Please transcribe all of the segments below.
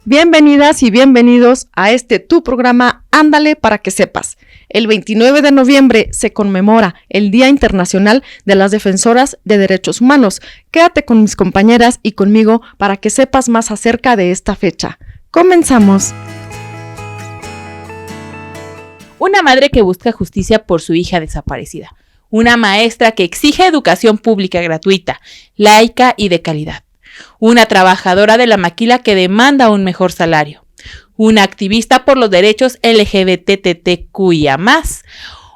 Bienvenidas y bienvenidos a tu programa Ándale para que sepas. El 29 de noviembre se conmemora el Día Internacional de las Defensoras de Derechos Humanos. Quédate con mis compañeras y conmigo para que sepas más acerca de esta fecha. ¡Comenzamos! Una madre que busca justicia por su hija desaparecida. Una maestra que exige educación pública gratuita, laica y de calidad. Una trabajadora de la maquila que demanda un mejor salario. Una activista por los derechos LGBTQIA+.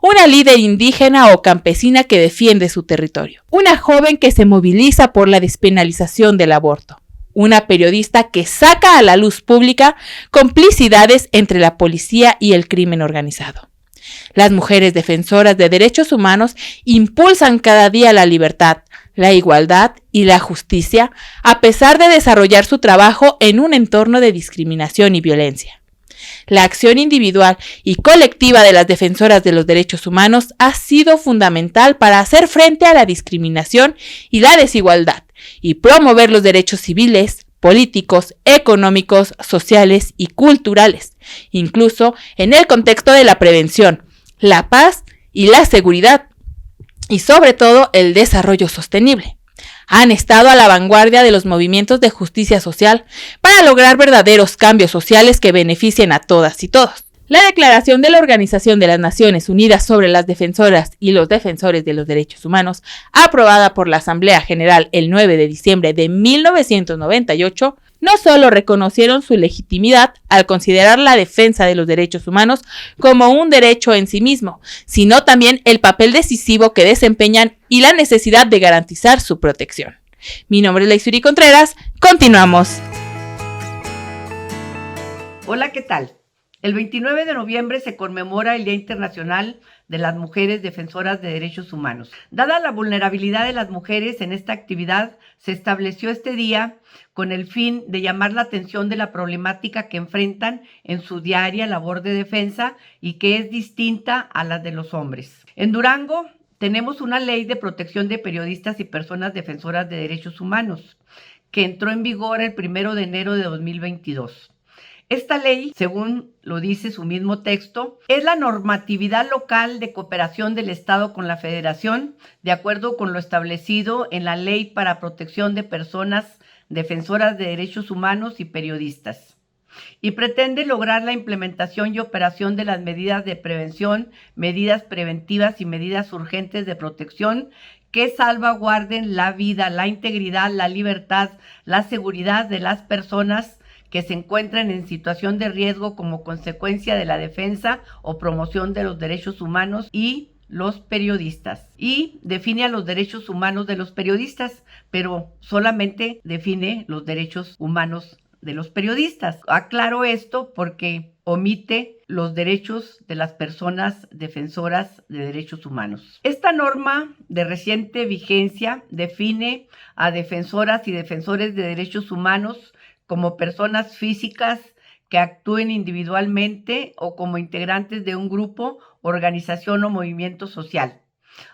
Una líder indígena o campesina que defiende su territorio. Una joven que se moviliza por la despenalización del aborto. Una periodista que saca a la luz pública complicidades entre la policía y el crimen organizado. Las mujeres defensoras de derechos humanos impulsan cada día la libertad, la igualdad y la justicia, a pesar de desarrollar su trabajo en un entorno de discriminación y violencia. La acción individual y colectiva de las defensoras de los derechos humanos ha sido fundamental para hacer frente a la discriminación y la desigualdad y promover los derechos civiles, políticos, económicos, sociales y culturales, incluso en el contexto de la prevención, la paz y la seguridad, y sobre todo el desarrollo sostenible. Han estado a la vanguardia de los movimientos de justicia social para lograr verdaderos cambios sociales que beneficien a todas y todos. La Declaración de la Organización de las Naciones Unidas sobre las Defensoras y los Defensores de los Derechos Humanos, aprobada por la Asamblea General el 9 de diciembre de 1998, no solo reconocieron su legitimidad al considerar la defensa de los derechos humanos como un derecho en sí mismo, sino también el papel decisivo que desempeñan y la necesidad de garantizar su protección. Mi nombre es Laisuri Contreras, continuamos. Hola, ¿qué tal? El 29 de noviembre se conmemora el Día Internacional de las Mujeres Defensoras de Derechos Humanos. Dada la vulnerabilidad de las mujeres en esta actividad, se estableció este día con el fin de llamar la atención de la problemática que enfrentan en su diaria labor de defensa y que es distinta a la de los hombres. En Durango tenemos una ley de protección de periodistas y personas defensoras de derechos humanos que entró en vigor el 1 de enero de 2022. Esta ley, según lo dice su mismo texto, es la normatividad local de cooperación del Estado con la Federación, de acuerdo con lo establecido en la Ley para Protección de Personas Defensoras de Derechos Humanos y Periodistas, y pretende lograr la implementación y operación de las medidas de prevención, medidas preventivas y medidas urgentes de protección que salvaguarden la vida, la integridad, la libertad, la seguridad de las personas que se encuentran en situación de riesgo como consecuencia de la defensa o promoción de los derechos humanos y los periodistas. Y define a los derechos humanos de los periodistas, pero solamente define los derechos humanos de los periodistas. Aclaro esto porque omite los derechos de las personas defensoras de derechos humanos. Esta norma de reciente vigencia define a defensoras y defensores de derechos humanos como personas físicas que actúen individualmente o como integrantes de un grupo, organización o movimiento social,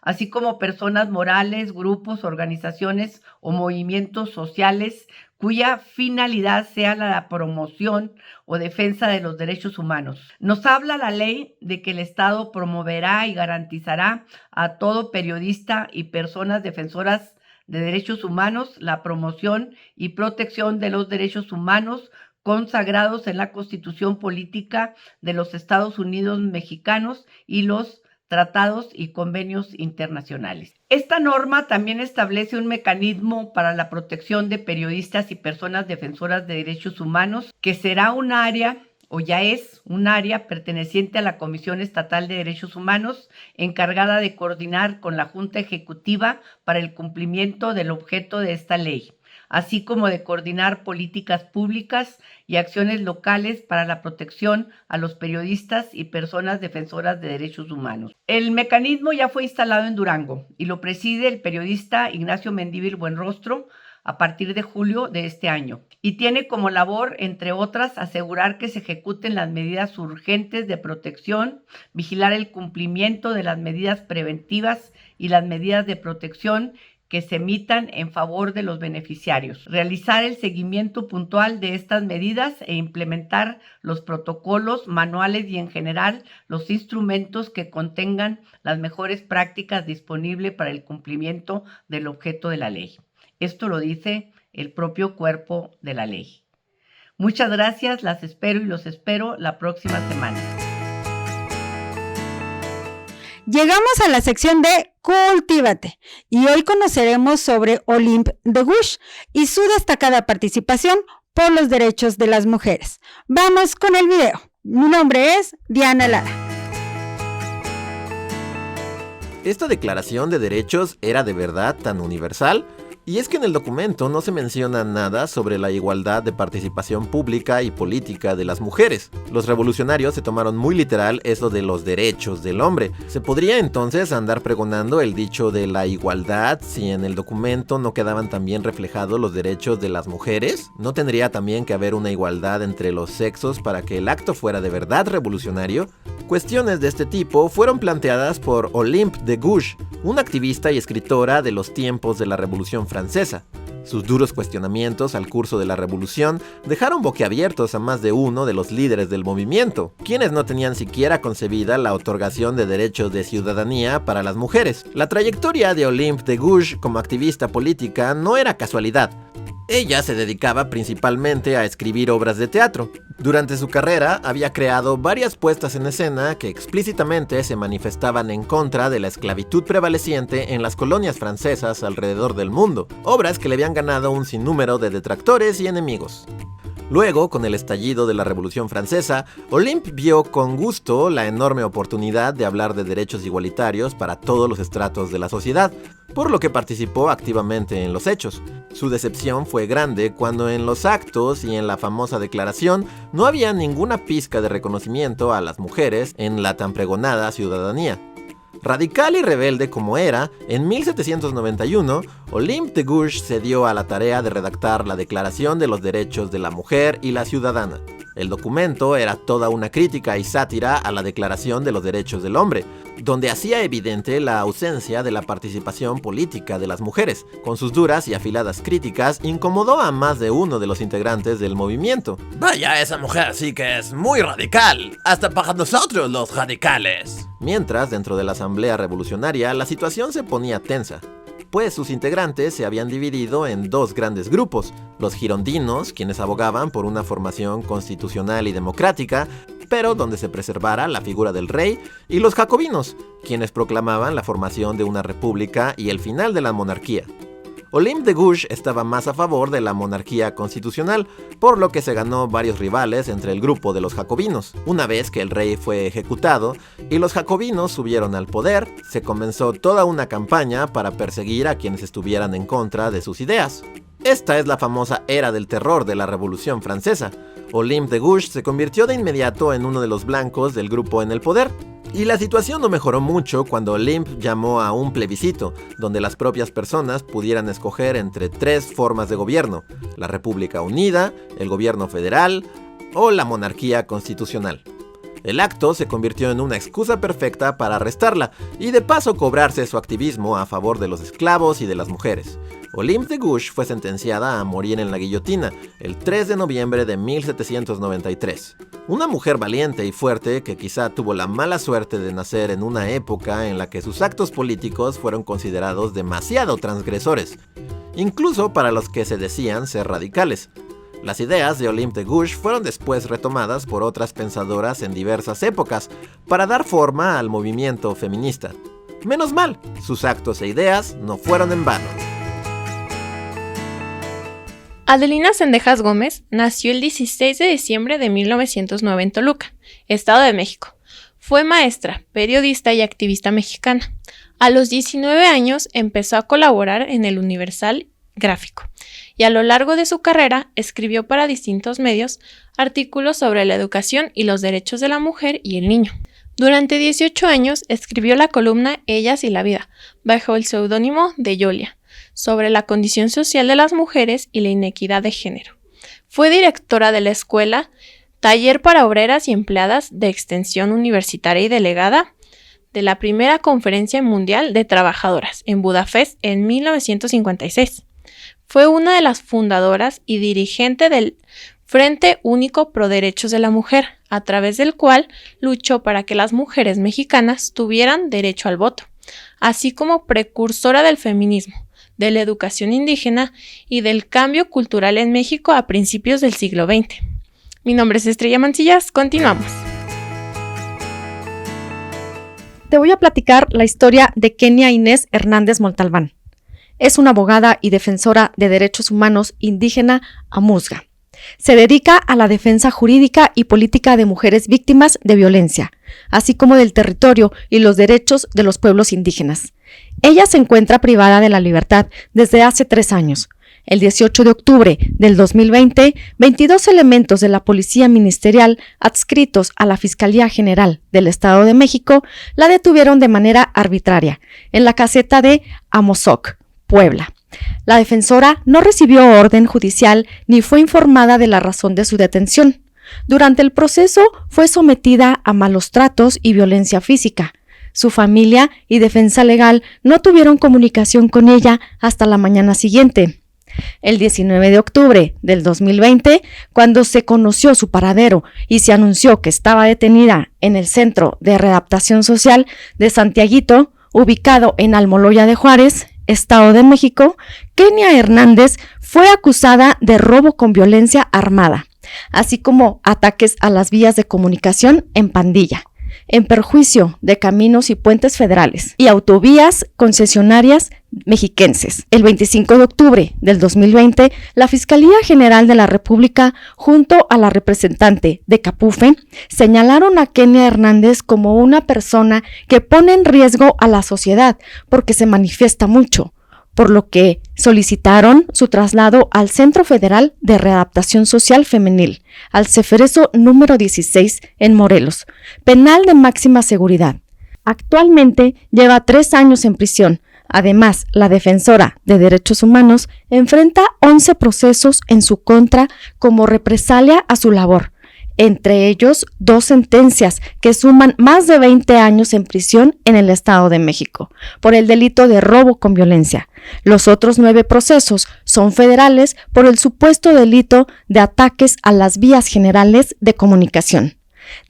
así como personas morales, grupos, organizaciones o movimientos sociales cuya finalidad sea la promoción o defensa de los derechos humanos. Nos habla la ley de que el Estado promoverá y garantizará a todo periodista y personas defensoras de derechos humanos la promoción y protección de los derechos humanos consagrados en la Constitución Política de los Estados Unidos Mexicanos y los tratados y convenios internacionales. Esta norma también establece un mecanismo para la protección de periodistas y personas defensoras de derechos humanos, que será un área o ya es un área perteneciente a la Comisión Estatal de Derechos Humanos, encargada de coordinar con la Junta Ejecutiva para el cumplimiento del objeto de esta ley, así como de coordinar políticas públicas y acciones locales para la protección a los periodistas y personas defensoras de derechos humanos. El mecanismo ya fue instalado en Durango y lo preside el periodista Ignacio Mendívil Buenrostro a partir de julio de este año, y tiene como labor, entre otras, asegurar que se ejecuten las medidas urgentes de protección, vigilar el cumplimiento de las medidas preventivas y las medidas de protección que se emitan en favor de los beneficiarios, realizar el seguimiento puntual de estas medidas e implementar los protocolos, manuales y en general los instrumentos que contengan las mejores prácticas disponibles para el cumplimiento del objeto de la ley. Esto lo dice el propio cuerpo de la ley. Muchas gracias, las espero y los espero la próxima semana. Llegamos a la sección de Cultívate y hoy conoceremos sobre Olympe de Gouges y su destacada participación por los derechos de las mujeres. Vamos con el video. Mi nombre es Diana Lara. Esta declaración de derechos era de verdad tan universal. Y es que en el documento no se menciona nada sobre la igualdad de participación pública y política de las mujeres. Los revolucionarios se tomaron muy literal eso de los derechos del hombre. ¿Se podría entonces andar pregonando el dicho de la igualdad si en el documento no quedaban también reflejados los derechos de las mujeres? ¿No tendría también que haber una igualdad entre los sexos para que el acto fuera de verdad revolucionario? Cuestiones de este tipo fueron planteadas por Olympe de Gouges, una activista y escritora de los tiempos de la Revolución Francesa. Sus duros cuestionamientos al curso de la revolución dejaron boquiabiertos a más de uno de los líderes del movimiento, quienes no tenían siquiera concebida la otorgación de derechos de ciudadanía para las mujeres. La trayectoria de Olympe de Gouges como activista política no era casualidad. Ella se dedicaba principalmente a escribir obras de teatro. Durante su carrera había creado varias puestas en escena que explícitamente se manifestaban en contra de la esclavitud prevaleciente en las colonias francesas alrededor del mundo, obras que le habían ganado un sinnúmero de detractores y enemigos. Luego, con el estallido de la Revolución Francesa, Olympe vio con gusto la enorme oportunidad de hablar de derechos igualitarios para todos los estratos de la sociedad, por lo que participó activamente en los hechos. Su decepción fue grande cuando en los actos y en la famosa declaración no había ninguna pizca de reconocimiento a las mujeres en la tan pregonada ciudadanía. Radical y rebelde como era, en 1791, Olympe de Gouges se dio a la tarea de redactar la Declaración de los Derechos de la Mujer y la Ciudadana. El documento era toda una crítica y sátira a la Declaración de los Derechos del Hombre, donde hacía evidente la ausencia de la participación política de las mujeres. Con sus duras y afiladas críticas, incomodó a más de uno de los integrantes del movimiento. Vaya, esa mujer sí que es muy radical, hasta para nosotros los radicales. Mientras, dentro de la Asamblea Revolucionaria, la situación se ponía tensa, pues sus integrantes se habían dividido en dos grandes grupos: los girondinos, quienes abogaban por una formación constitucional y democrática, pero donde se preservara la figura del rey, y los jacobinos, quienes proclamaban la formación de una república y el final de la monarquía. Olympe de Gouges estaba más a favor de la monarquía constitucional, por lo que se ganó varios rivales entre el grupo de los jacobinos. Una vez que el rey fue ejecutado y los jacobinos subieron al poder, se comenzó toda una campaña para perseguir a quienes estuvieran en contra de sus ideas. Esta es la famosa era del terror de la Revolución Francesa. Olympe de Gouges se convirtió de inmediato en uno de los blancos del grupo en el poder. Y la situación no mejoró mucho cuando Olympe llamó a un plebiscito, donde las propias personas pudieran escoger entre tres formas de gobierno: la República Unida, el gobierno federal o la monarquía constitucional. El acto se convirtió en una excusa perfecta para arrestarla y de paso cobrarse su activismo a favor de los esclavos y de las mujeres. Olympe de Gouges fue sentenciada a morir en la guillotina el 3 de noviembre de 1793. Una mujer valiente y fuerte que quizá tuvo la mala suerte de nacer en una época en la que sus actos políticos fueron considerados demasiado transgresores, incluso para los que se decían ser radicales. Las ideas de Olympe de Gouges fueron después retomadas por otras pensadoras en diversas épocas para dar forma al movimiento feminista. Menos mal, sus actos e ideas no fueron en vano. Adelina Zendejas Gómez nació el 16 de diciembre de 1909 en Toluca, Estado de México. Fue maestra, periodista y activista mexicana. A los 19 años empezó a colaborar en el Universal Gráfico y a lo largo de su carrera escribió para distintos medios artículos sobre la educación y los derechos de la mujer y el niño. Durante 18 años escribió la columna Ellas y la vida, bajo el seudónimo de Yolia, sobre la condición social de las mujeres y la inequidad de género. Fue directora de la escuela Taller para Obreras y Empleadas de Extensión Universitaria y delegada de la primera Conferencia Mundial de Trabajadoras en Budapest en 1956. Fue una de las fundadoras y dirigente del Frente Único Pro Derechos de la Mujer, a través del cual luchó para que las mujeres mexicanas tuvieran derecho al voto, así como precursora del feminismo, de la educación indígena y del cambio cultural en México a principios del siglo XX. Mi nombre es Estrella Mancillas, continuamos. Te voy a platicar la historia de Kenia Inés Hernández Montalbán. Es una abogada y defensora de derechos humanos indígena amuzga. Se dedica a la defensa jurídica y política de mujeres víctimas de violencia, así como del territorio y los derechos de los pueblos indígenas. Ella se encuentra privada de la libertad desde hace 3 años. El 18 de octubre del 2020, 22 elementos de la Policía Ministerial adscritos a la Fiscalía General del Estado de México la detuvieron de manera arbitraria en la caseta de Amozoc, Puebla. La defensora no recibió orden judicial ni fue informada de la razón de su detención. Durante el proceso fue sometida a malos tratos y violencia física. Su familia y defensa legal no tuvieron comunicación con ella hasta la mañana siguiente. El 19 de octubre del 2020, cuando se conoció su paradero y se anunció que estaba detenida en el Centro de Readaptación Social de Santiaguito, ubicado en Almoloya de Juárez, Estado de México, Kenia Hernández fue acusada de robo con violencia armada, así como ataques a las vías de comunicación en pandilla, en perjuicio de caminos y puentes federales y autovías concesionarias mexiquenses. El 25 de octubre del 2020, la Fiscalía General de la República, junto a la representante de CAPUFE, señalaron a Kenia Hernández como una persona que pone en riesgo a la sociedad porque se manifiesta mucho, por lo que solicitaron su traslado al Centro Federal de Readaptación Social Femenil, al Ceferezo número 16 en Morelos, penal de máxima seguridad. Actualmente lleva 3 años en prisión. Además, la defensora de derechos humanos enfrenta 11 procesos en su contra como represalia a su labor, entre ellos 2 sentencias que suman más de 20 años en prisión en el Estado de México, por el delito de robo con violencia. Los otros 9 procesos son federales por el supuesto delito de ataques a las vías generales de comunicación,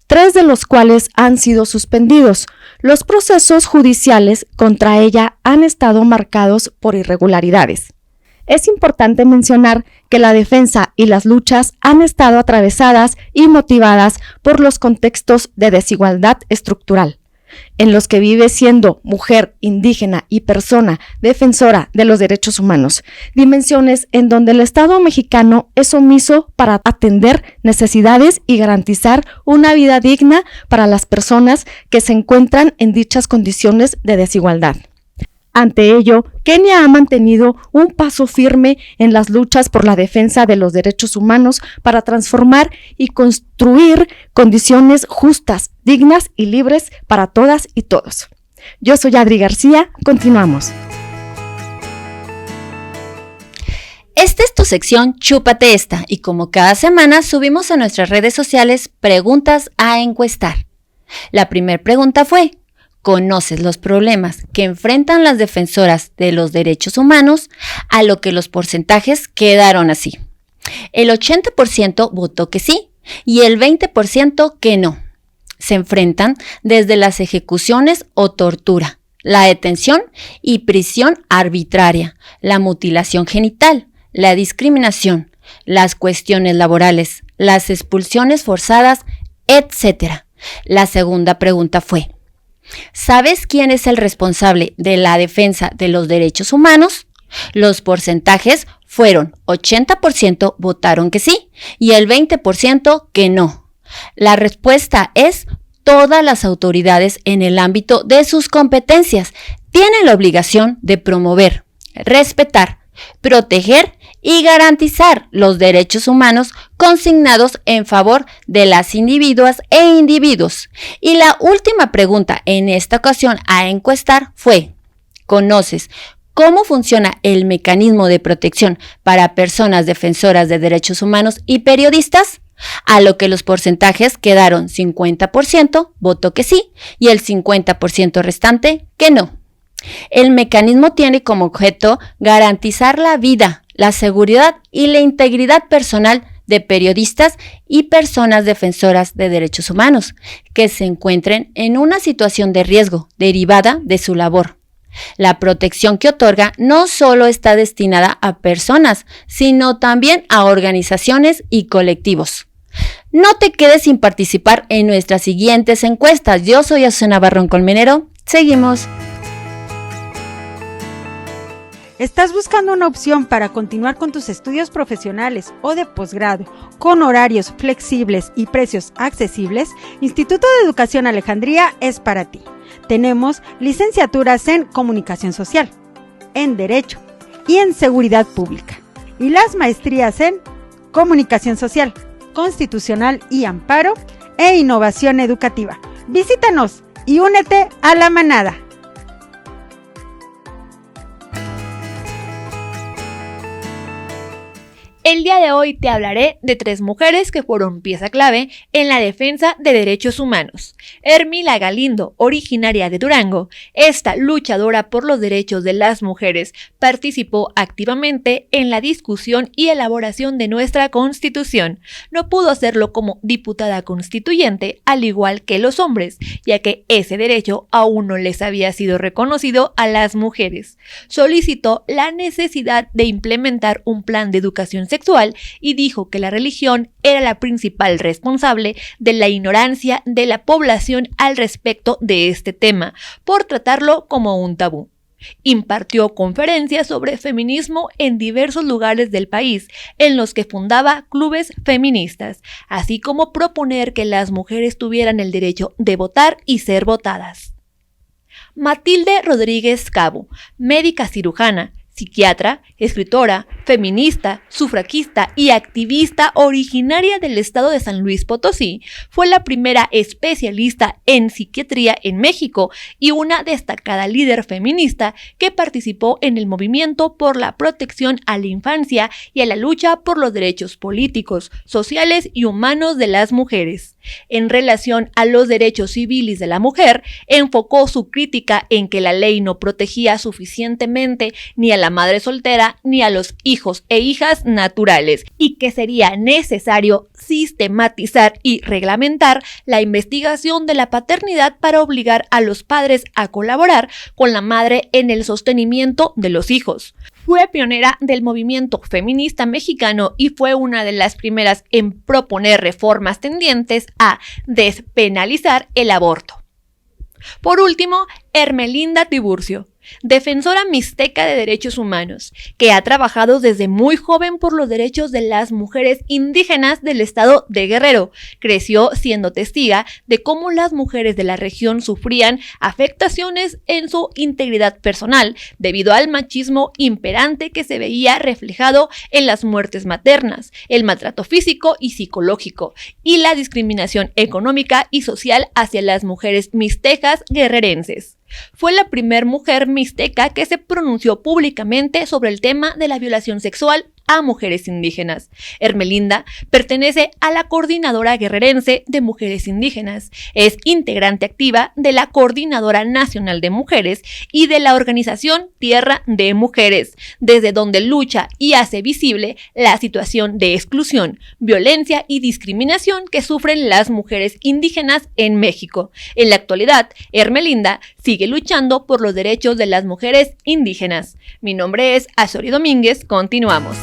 3 de los cuales han sido suspendidos. Los procesos judiciales contra ella han estado marcados por irregularidades. Es importante mencionar que la defensa y las luchas han estado atravesadas y motivadas por los contextos de desigualdad estructural, en los que vive siendo mujer, indígena y persona defensora de los derechos humanos, dimensiones en donde el Estado mexicano es omiso para atender necesidades y garantizar una vida digna para las personas que se encuentran en dichas condiciones de desigualdad. Ante ello, Kenia ha mantenido un paso firme en las luchas por la defensa de los derechos humanos para transformar y construir condiciones justas, dignas y libres para todas y todos. Yo soy Adri García, continuamos. Esta es tu sección Chúpate Esta y como cada semana subimos a nuestras redes sociales preguntas a encuestar. La primera pregunta fue: ¿conoces los problemas que enfrentan las defensoras de los derechos humanos? A lo que los porcentajes quedaron así. El 80% votó que sí y el 20% que no. Se enfrentan desde las ejecuciones o tortura, la detención y prisión arbitraria, la mutilación genital, la discriminación, las cuestiones laborales, las expulsiones forzadas, etc. La segunda pregunta fue: ¿sabes quién es el responsable de la defensa de los derechos humanos? Los porcentajes fueron 80% votaron que sí y el 20% que no. La respuesta es: todas las autoridades en el ámbito de sus competencias tienen la obligación de promover, respetar, proteger y garantizar los derechos humanos consignados en favor de las individuas e individuos. Y la última pregunta en esta ocasión a encuestar fue: ¿conoces cómo funciona el mecanismo de protección para personas defensoras de derechos humanos y periodistas? a lo que los porcentajes quedaron 50% votó que sí y el 50% restante que no. El mecanismo tiene como objeto garantizar la vida, la seguridad y la integridad personal de periodistas y personas defensoras de derechos humanos que se encuentren en una situación de riesgo derivada de su labor. La protección que otorga no solo está destinada a personas, sino también a organizaciones y colectivos. No te quedes sin participar en nuestras siguientes encuestas. Yo soy Azucena Barrón Colmenero. Seguimos. ¿Estás buscando una opción para continuar con tus estudios profesionales o de posgrado con horarios flexibles y precios accesibles? Instituto de Educación Alejandría es para ti. Tenemos licenciaturas en Comunicación Social, en Derecho y en Seguridad Pública, y las maestrías en Comunicación Social, Constitucional y Amparo e Innovación Educativa. Visítanos y únete a la manada. El día de hoy te hablaré de 3 mujeres que fueron pieza clave en la defensa de derechos humanos. Hermila Galindo, originaria de Durango, esta luchadora por los derechos de las mujeres, participó activamente en la discusión y elaboración de nuestra Constitución. No pudo hacerlo como diputada constituyente, al igual que los hombres, ya que ese derecho aún no les había sido reconocido a las mujeres. Solicitó la necesidad de implementar un plan de educación sexual y dijo que la religión era la principal responsable de la ignorancia de la población al respecto de este tema, por tratarlo como un tabú. Impartió conferencias sobre feminismo en diversos lugares del país, en los que fundaba clubes feministas, así como proponer que las mujeres tuvieran el derecho de votar y ser votadas. Matilde Rodríguez Cabo, médica cirujana, psiquiatra, escritora, feminista, sufragista y activista originaria del estado de San Luis Potosí, fue la primera especialista en psiquiatría en México y una destacada líder feminista que participó en el movimiento por la protección a la infancia y a la lucha por los derechos políticos, sociales y humanos de las mujeres. En relación a los derechos civiles de la mujer, enfocó su crítica en que la ley no protegía suficientemente ni a la madre soltera ni a los hijos e hijas naturales y que sería necesario sistematizar y reglamentar la investigación de la paternidad para obligar a los padres a colaborar con la madre en el sostenimiento de los hijos. Fue pionera del movimiento feminista mexicano y fue una de las primeras en proponer reformas tendientes a despenalizar el aborto. Por último, Hermelinda Tiburcio, defensora mixteca de derechos humanos, que ha trabajado desde muy joven por los derechos de las mujeres indígenas del estado de Guerrero. Creció siendo testiga de cómo las mujeres de la región sufrían afectaciones en su integridad personal debido al machismo imperante que se veía reflejado en las muertes maternas, el maltrato físico y psicológico y la discriminación económica y social hacia las mujeres mixtecas guerrerenses. Fue la primera mujer mixteca que se pronunció públicamente sobre el tema de la violación sexual a mujeres indígenas. Hermelinda pertenece a la Coordinadora Guerrerense de Mujeres Indígenas. Es integrante activa de la Coordinadora Nacional de Mujeres y de la organización Tierra de Mujeres, desde donde lucha y hace visible la situación de exclusión, violencia y discriminación que sufren las mujeres indígenas en México. En la actualidad, Hermelinda sigue luchando por los derechos de las mujeres indígenas. Mi nombre es Azori Domínguez. Continuamos.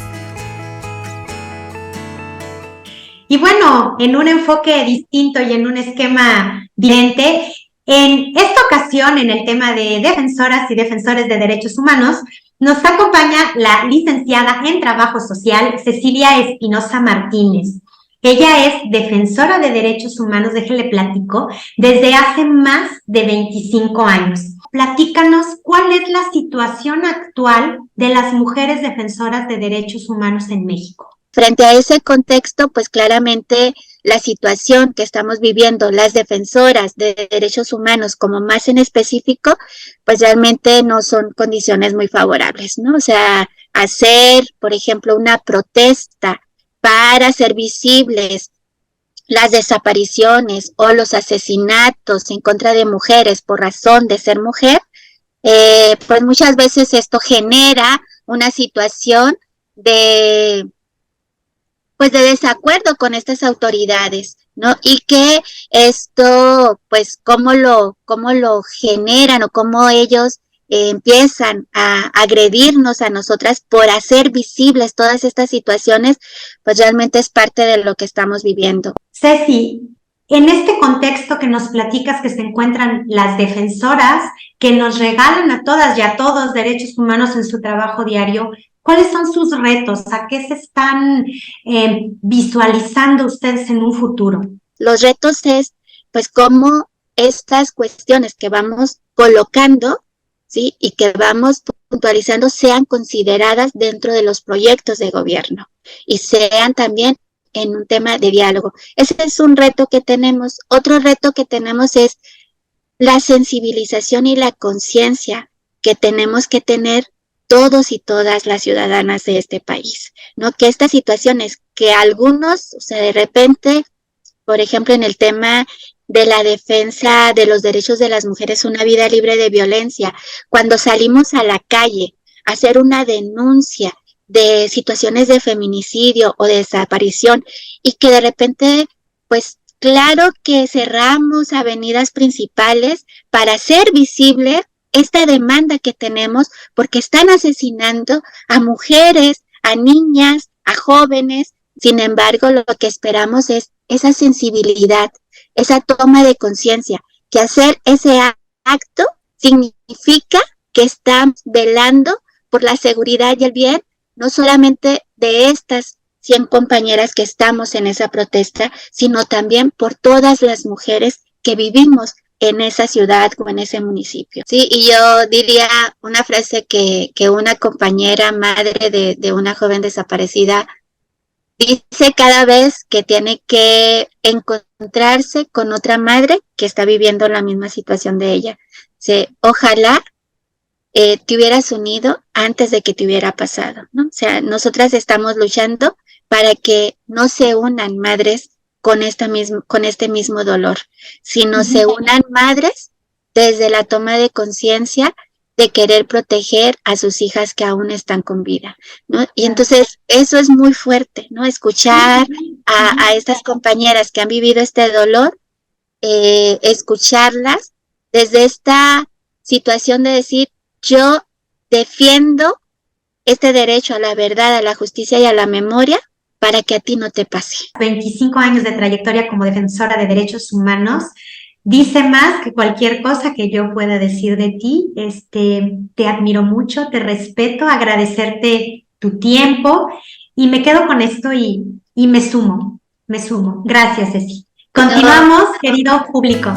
Y bueno, en un enfoque distinto y en un esquema diferente, en esta ocasión, en el tema de defensoras y defensores de derechos humanos, nos acompaña la licenciada en Trabajo Social, Cecilia Espinosa Martínez. Ella es defensora de derechos humanos, déjenle platico, desde hace más de 25 años. Platícanos cuál es la situación actual de las mujeres defensoras de derechos humanos en México. Frente a ese contexto, pues claramente la situación que estamos viviendo las defensoras de derechos humanos, como más en específico, pues realmente no son condiciones muy favorables, ¿no? O sea, hacer, por ejemplo, una protesta para ser visibles las desapariciones o los asesinatos en contra de mujeres por razón de ser mujer, pues muchas veces esto genera una situación de desacuerdo con estas autoridades, ¿no? Y que esto, pues, cómo lo generan o cómo ellos empiezan a agredirnos a nosotras por hacer visibles todas estas situaciones, pues realmente es parte de lo que estamos viviendo. Ceci, en este contexto que nos platicas que se encuentran las defensoras que nos regalan a todas y a todos derechos humanos en su trabajo diario, ¿cuáles son sus retos? ¿A qué se están visualizando ustedes en un futuro? Los retos es, pues, cómo estas cuestiones que vamos colocando, ¿sí? Y que vamos puntualizando sean consideradas dentro de los proyectos de gobierno y sean también en un tema de diálogo. Ese es un reto que tenemos. Otro reto que tenemos es la sensibilización y la conciencia que tenemos que tener todos y todas las ciudadanas de este país, ¿no? Que estas situaciones que algunos, o sea, de repente, por ejemplo, en el tema de la defensa de los derechos de las mujeres, una vida libre de violencia, cuando salimos a la calle a hacer una denuncia de situaciones de feminicidio o de desaparición y que de repente, pues claro que cerramos avenidas principales para hacer visible esta demanda que tenemos porque están asesinando a mujeres, a niñas, a jóvenes. Sin embargo, lo que esperamos es esa sensibilidad, esa toma de conciencia, que hacer ese acto significa que estamos velando por la seguridad y el bien, no solamente de estas 100 compañeras que estamos en esa protesta, sino también por todas las mujeres que vivimos en esa ciudad o en ese municipio. Sí, y yo diría una frase que una compañera madre de una joven desaparecida dice cada vez que tiene que encontrarse con otra madre que está viviendo la misma situación de ella. Sí, ojalá te hubieras unido antes de que te hubiera pasado, ¿no? O sea, nosotras estamos luchando para que no se unan madres con este mismo dolor, sino se unan madres desde la toma de conciencia de querer proteger a sus hijas que aún están con vida, ¿no? Y entonces eso es muy fuerte, ¿no? Escuchar a estas compañeras que han vivido este dolor, escucharlas desde esta situación de decir, yo defiendo este derecho a la verdad, a la justicia y a la memoria para que a ti no te pase. 25 años de trayectoria como defensora de derechos humanos dice más que cualquier cosa que yo pueda decir de ti. Te admiro mucho, te respeto, agradecerte tu tiempo y me quedo con esto y me sumo. Gracias, Ceci. Continuamos, querido público.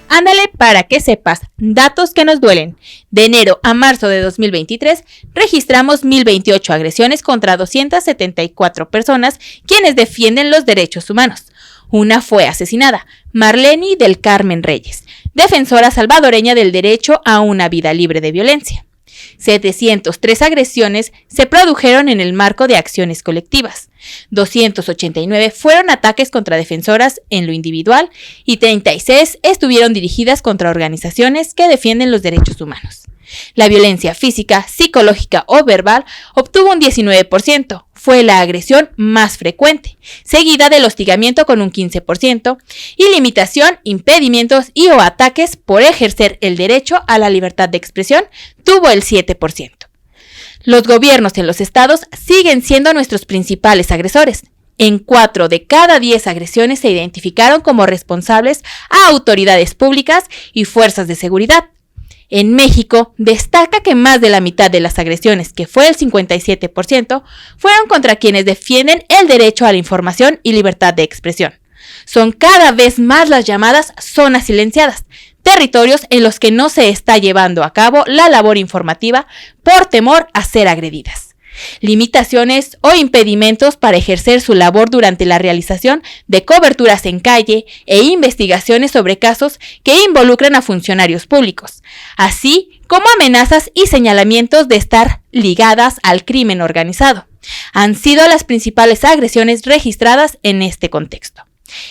Ándale para que sepas, datos que nos duelen. De enero a marzo de 2023 registramos 1,028 agresiones contra 274 personas quienes defienden los derechos humanos. Una fue asesinada, Marleni del Carmen Reyes, defensora salvadoreña del derecho a una vida libre de violencia. 703 agresiones se produjeron en el marco de acciones colectivas. 289 fueron ataques contra defensoras en lo individual y 36 estuvieron dirigidas contra organizaciones que defienden los derechos humanos. La violencia física, psicológica o verbal obtuvo un 19%, fue la agresión más frecuente, seguida del hostigamiento con un 15%, y limitación, impedimentos y o ataques por ejercer el derecho a la libertad de expresión tuvo el 7%. Los gobiernos en los estados siguen siendo nuestros principales agresores. En 4 de cada 10 agresiones se identificaron como responsables a autoridades públicas y fuerzas de seguridad. En México, destaca que más de la mitad de las agresiones, que fue el 57%, fueron contra quienes defienden el derecho a la información y libertad de expresión. Son cada vez más las llamadas zonas silenciadas, territorios en los que no se está llevando a cabo la labor informativa por temor a ser agredidas. Limitaciones o impedimentos para ejercer su labor durante la realización de coberturas en calle e investigaciones sobre casos que involucran a funcionarios públicos, así como amenazas y señalamientos de estar ligadas al crimen organizado. Han sido las principales agresiones registradas en este contexto.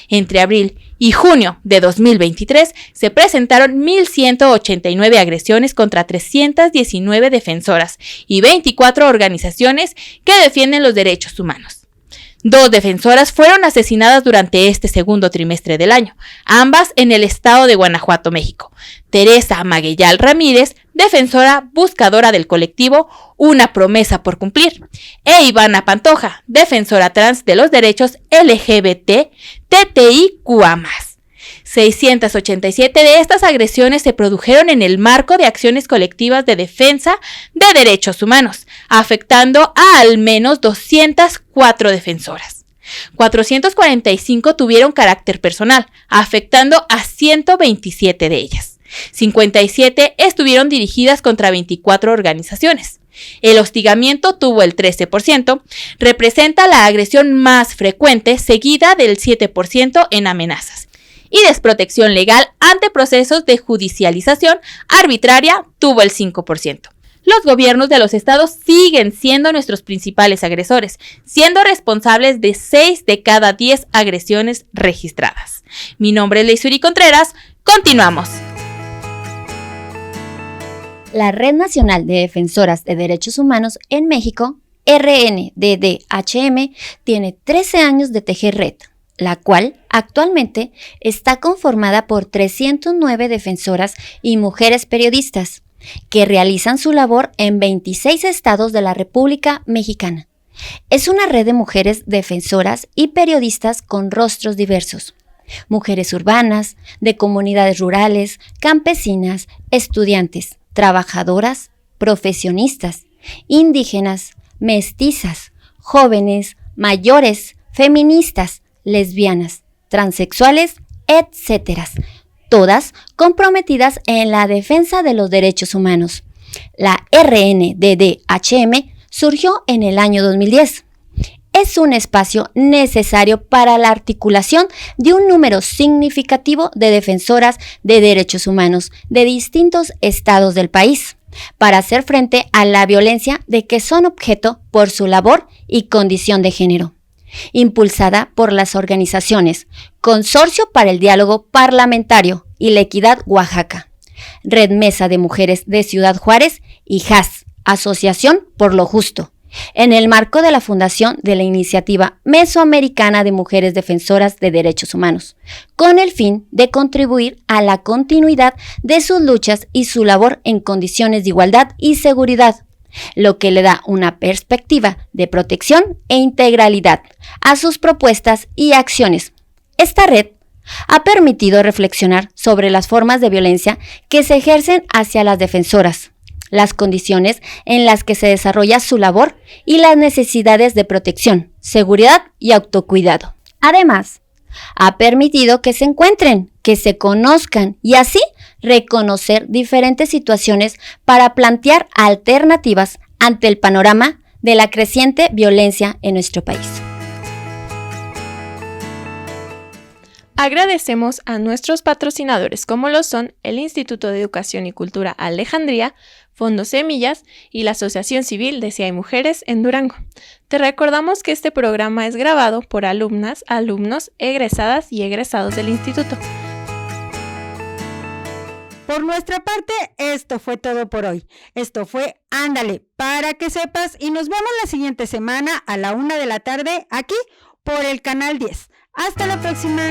Entre abril y junio de 2023 se presentaron 1.189 agresiones contra 319 defensoras y 24 organizaciones que defienden los derechos humanos. 2 defensoras fueron asesinadas durante este segundo trimestre del año, ambas en el estado de Guanajuato, México. Teresa Maguellal Ramírez, defensora buscadora del colectivo Una Promesa por Cumplir, e Ivana Pantoja, defensora trans de los derechos LGBT TTIQA+. 687 de estas agresiones se produjeron en el marco de acciones colectivas de defensa de derechos humanos, afectando a al menos 204 defensoras. 445 tuvieron carácter personal, afectando a 127 de ellas. 57 estuvieron dirigidas contra 24 organizaciones. El hostigamiento tuvo el 13%, representa la agresión más frecuente, seguida del 7% en amenazas. Y desprotección legal ante procesos de judicialización arbitraria tuvo el 5%. Los gobiernos de los estados siguen siendo nuestros principales agresores, siendo responsables de 6 de cada 10 agresiones registradas. Mi nombre es Leisuri Contreras. Continuamos. La Red Nacional de Defensoras de Derechos Humanos en México, RNDDHM, tiene 13 años de tejer red, la cual actualmente está conformada por 309 defensoras y mujeres periodistas que realizan su labor en 26 estados de la República Mexicana. Es una red de mujeres defensoras y periodistas con rostros diversos. Mujeres urbanas, de comunidades rurales, campesinas, estudiantes, trabajadoras, profesionistas, indígenas, mestizas, jóvenes, mayores, feministas, lesbianas, transexuales, etc. Todas comprometidas en la defensa de los derechos humanos. La RNDDHM surgió en el año 2010. Es un espacio necesario para la articulación de un número significativo de defensoras de derechos humanos de distintos estados del país, para hacer frente a la violencia de que son objeto por su labor y condición de género. Impulsada por las organizaciones Consorcio para el Diálogo Parlamentario y la Equidad Oaxaca, Red Mesa de Mujeres de Ciudad Juárez y JAS, Asociación por lo Justo, en el marco de la fundación de la Iniciativa Mesoamericana de Mujeres Defensoras de Derechos Humanos, con el fin de contribuir a la continuidad de sus luchas y su labor en condiciones de igualdad y seguridad, lo que le da una perspectiva de protección e integralidad a sus propuestas y acciones. Esta red ha permitido reflexionar sobre las formas de violencia que se ejercen hacia las defensoras, las condiciones en las que se desarrolla su labor y las necesidades de protección, seguridad y autocuidado. Además, ha permitido que se encuentren, que se conozcan y así reconocer diferentes situaciones para plantear alternativas ante el panorama de la creciente violencia en nuestro país. Agradecemos a nuestros patrocinadores como lo son el Instituto de Educación y Cultura Alejandría, Fondo Semillas y la Asociación Civil de Si Hay Mujeres en Durango. Te recordamos que este programa es grabado por alumnas, alumnos, egresadas y egresados del instituto. Por nuestra parte, esto fue todo por hoy. Esto fue Ándale, para que sepas, y nos vemos la siguiente semana a la 1 de la tarde aquí por el canal 10. Hasta la próxima.